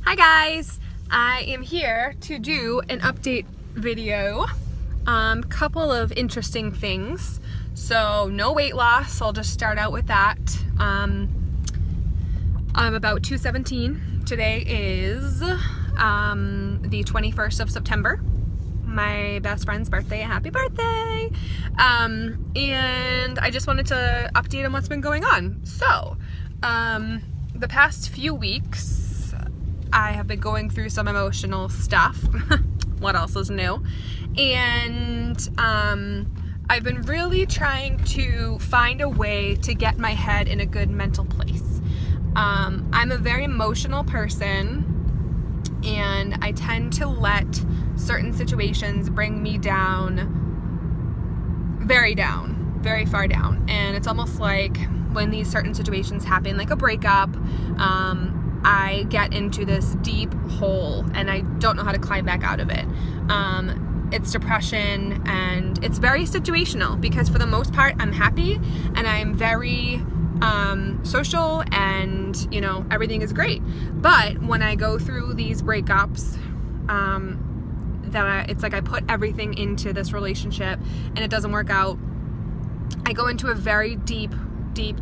Hi guys, I am here to do an update video. Couple of interesting things. So no weight loss, I'll just start out with that. I'm about 217. Today is the 21st of September. My best friend's birthday. Happy birthday! And I just wanted to update on what's been going on. So, the past few weeks, I have been going through some emotional stuff. What else is new? And I've been really trying to find a way to get my head in a good mental place. I'm a very emotional person, and I tend to let certain situations bring me down, very far down. And it's almost like when these certain situations happen, like a breakup, I get into this deep hole and I don't know how to climb back out of it. It's depression, and it's very situational because for the most part I'm happy and I'm very social, and you know, everything is great. But when I go through these breakups, it's like I put everything into this relationship and it doesn't work out, I go into a very deep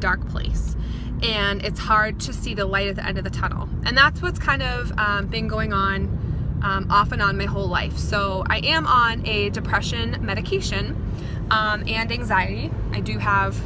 dark place, and it's hard to see the light at the end of the tunnel. And that's what's kind of been going on off and on my whole life. So I am on a depression medication and anxiety. I do have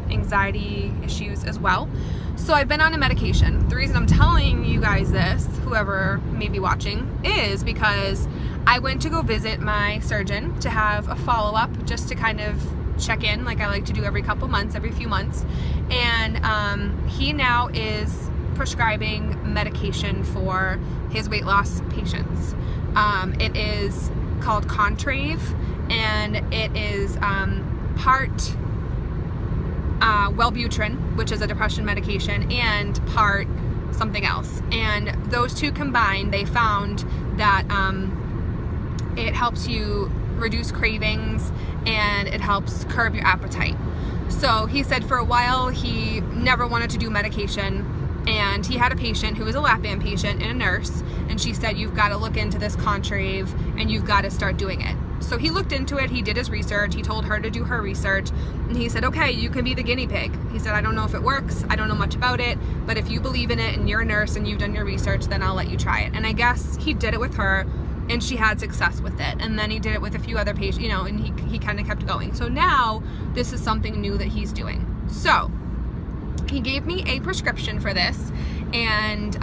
anxiety issues as well. So I've been on a medication. The reason I'm telling you guys this, whoever may be watching, is because I went to go visit my surgeon to have a follow-up, just to kind of check in, like I like to do every few months. And he now is prescribing medication for his weight loss patients. It is called Contrave, and it is part Wellbutrin, which is a depression medication, and part something else. And those two combined, they found that it helps you reduce cravings and it helps curb your appetite. So he said for a while he never wanted to do medication, and he had a patient who was a lap band patient and a nurse, and she said, you've got to look into this Contrave and you've got to start doing it. So he looked into it, he did his research, he told her to do her research, and he said, okay, you can be the guinea pig. He said, I don't know if it works, I don't know much about it, but if you believe in it and you're a nurse and you've done your research, then I'll let you try it. And I guess he did it with her, and she had success with it. And then he did it with a few other patients, you know, and he kind of kept going. So now this is something new that he's doing. So he gave me a prescription for this, and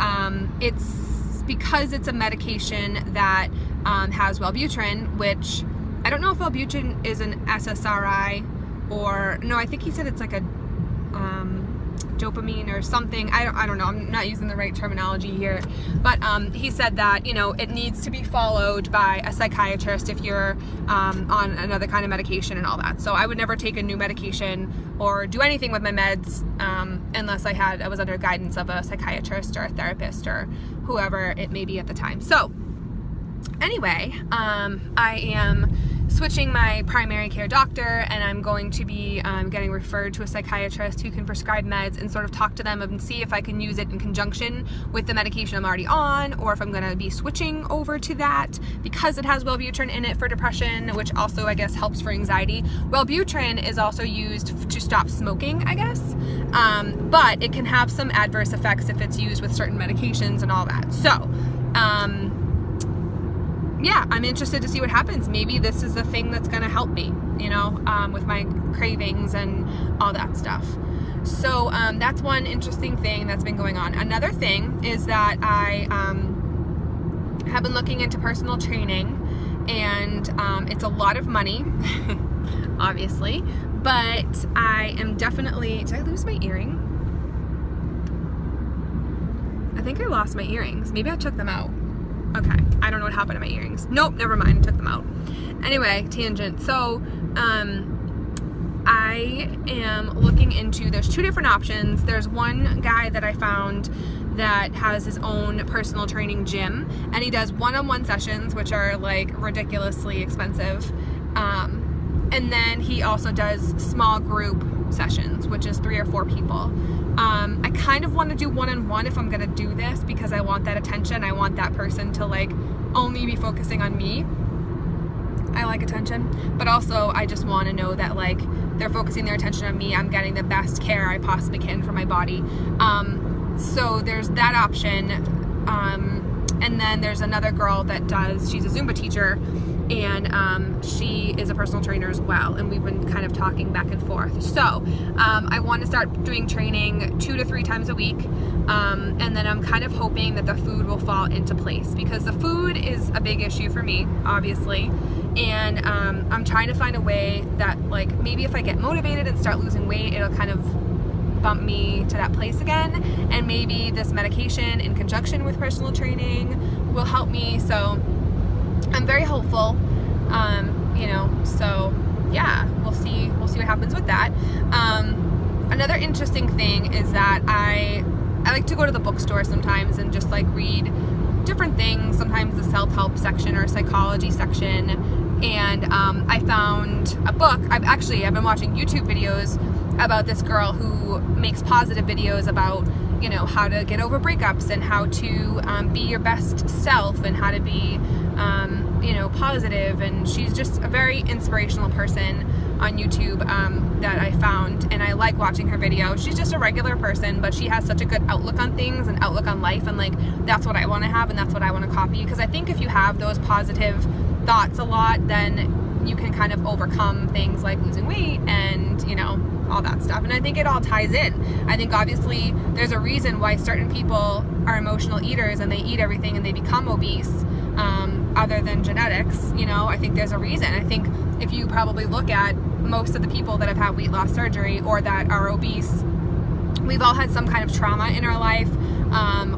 it's because it's a medication that has Wellbutrin, which I don't know if Wellbutrin is an SSRI or no, I think he said it's like a dopamine or something. I don't know, I'm not using the right terminology here, but he said that, you know, it needs to be followed by a psychiatrist if you're on another kind of medication and all that. So I would never take a new medication or do anything with my meds unless I was under guidance of a psychiatrist or a therapist or whoever it may be at the time. So anyway, I am switching my primary care doctor, and I'm going to be getting referred to a psychiatrist who can prescribe meds and sort of talk to them and see if I can use it in conjunction with the medication I'm already on, or if I'm going to be switching over to that because it has Wellbutrin in it for depression, which also I guess helps for anxiety. Wellbutrin is also used to stop smoking, I guess, but it can have some adverse effects if it's used with certain medications and all that. So yeah, I'm interested to see what happens. Maybe this is the thing that's going to help me, you know, with my cravings and all that stuff. So that's one interesting thing that's been going on. Another thing is that I have been looking into personal training, and it's a lot of money, obviously, but I am definitely... Did I lose my earring? I think I lost my earrings. Maybe I took them out. Okay, I don't know what happened to my earrings. Nope, never mind, took them out. Anyway, tangent. So, I am looking into, there's two different options. There's one guy that I found that has his own personal training gym, and he does one-on-one sessions, which are like ridiculously expensive. And then he also does small group sessions, which is 3 or 4 people. I kind of want to do one-on-one if I'm going to do this, because I want that attention. I want that person to like only be focusing on me. I like attention, but also I just want to know that like they're focusing their attention on me. I'm getting the best care I possibly can for my body. So there's that option. And then there's another girl that she's a Zumba teacher, and she is a personal trainer as well, and we've been kind of talking back and forth. So I want to start doing training 2 to 3 times a week, and then I'm kind of hoping that the food will fall into place, because the food is a big issue for me, obviously, and I'm trying to find a way that like maybe if I get motivated and start losing weight, it'll kind of bump me to that place again, and maybe this medication in conjunction with personal training will help me. So I'm very hopeful, you know, so yeah, we'll see what happens with that. Another interesting thing is that I like to go to the bookstore sometimes and just like read different things, sometimes the self-help section or psychology section, and I found a book. I've been watching YouTube videos about this girl who makes positive videos about, you know, how to get over breakups and how to be your best self and how to be, you know, positive. And she's just a very inspirational person on YouTube that I found, and I like watching her videos. She's just a regular person, but she has such a good outlook on things and outlook on life, and like that's what I want to have, and that's what I want to copy, because I think if you have those positive thoughts a lot, then you can kind of overcome things like losing weight and, you know, all that stuff. And I think it all ties in. I think obviously there's a reason why certain people are emotional eaters and they eat everything and they become obese, other than genetics. You know, I think there's a reason. I think if you probably look at most of the people that have had weight loss surgery or that are obese, we've all had some kind of trauma in our life,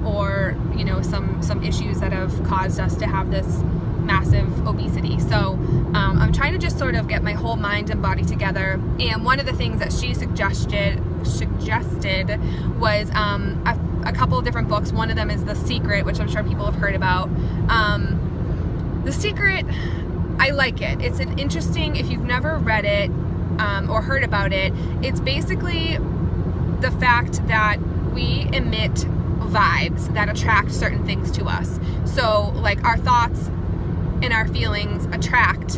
or, you know, some issues that have caused us to have this massive obesity. So I'm trying to just sort of get my whole mind and body together, and one of the things that she suggested was a couple of different books. One of them is The Secret, which I'm sure people have heard about. The Secret, I like it. It's an interesting, if you've never read it or heard about it, it's basically the fact that we emit vibes that attract certain things to us. So like our thoughts and our feelings attract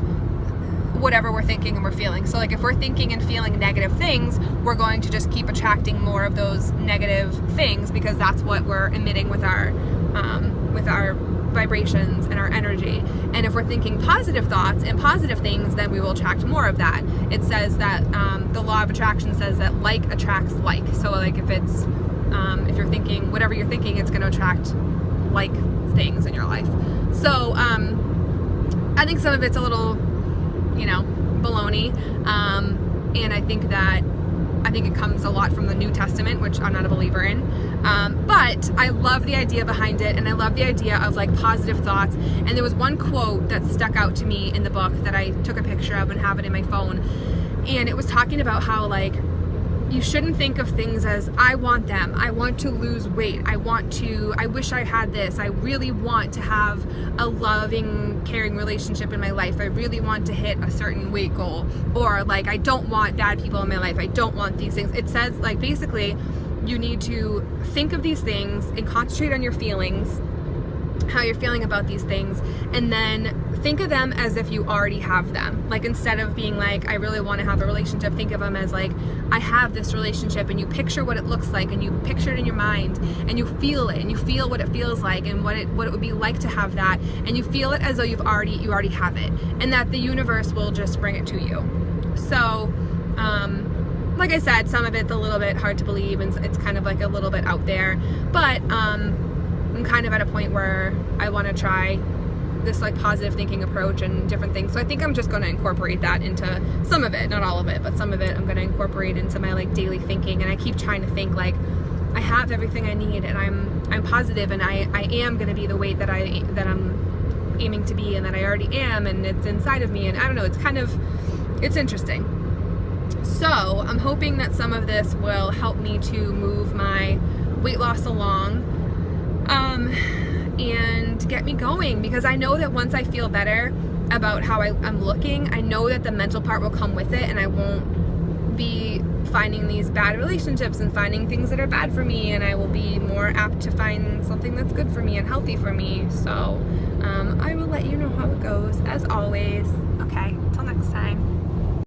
whatever we're thinking and we're feeling. So like if we're thinking and feeling negative things, we're going to just keep attracting more of those negative things, because that's what we're emitting with our vibrations and our energy. And if we're thinking positive thoughts and positive things, then we will attract more of that. It says that the law of attraction says that like attracts like. So like if it's if you're thinking whatever you're thinking, it's going to attract like things in your life. So I think some of it's a little, you know, baloney, and I think it comes a lot from the New Testament, which I'm not a believer in, but I love the idea behind it, and I love the idea of like positive thoughts. And there was one quote that stuck out to me in the book that I took a picture of and have it in my phone, and it was talking about how like you shouldn't think of things as, I want them, I want to lose weight, I wish I had this, I really want to have a loving, caring relationship in my life, I really want to hit a certain weight goal, or like I don't want bad people in my life, I don't want these things. It says like basically you need to think of these things and concentrate on your feelings, how you're feeling about these things, and then think of them as if you already have them. Like instead of being like, I really want to have a relationship, think of them as like, I have this relationship, and you picture what it looks like, and you picture it in your mind, and you feel it, and you feel what it feels like, and what it would be like to have that, and you feel it as though you already have it, and that the universe will just bring it to you. So like I said, some of it's a little bit hard to believe, and it's kind of like a little bit out there, but I'm kind of at a point where I want to try this like positive thinking approach and different things. So I think I'm just going to incorporate that into some of it, not all of it, but some of it I'm going to incorporate into my like daily thinking. And I keep trying to think like I have everything I need, and I'm positive, and I am going to be the weight that I'm aiming to be, and that I already am, and it's inside of me. And I don't know, it's interesting. So I'm hoping that some of this will help me to move my weight loss along, and get me going, because I know that once I feel better about how I'm looking, I know that the mental part will come with it, and I won't be finding these bad relationships and finding things that are bad for me, and I will be more apt to find something that's good for me and healthy for me. So I will let you know how it goes, as always. Okay, till next time.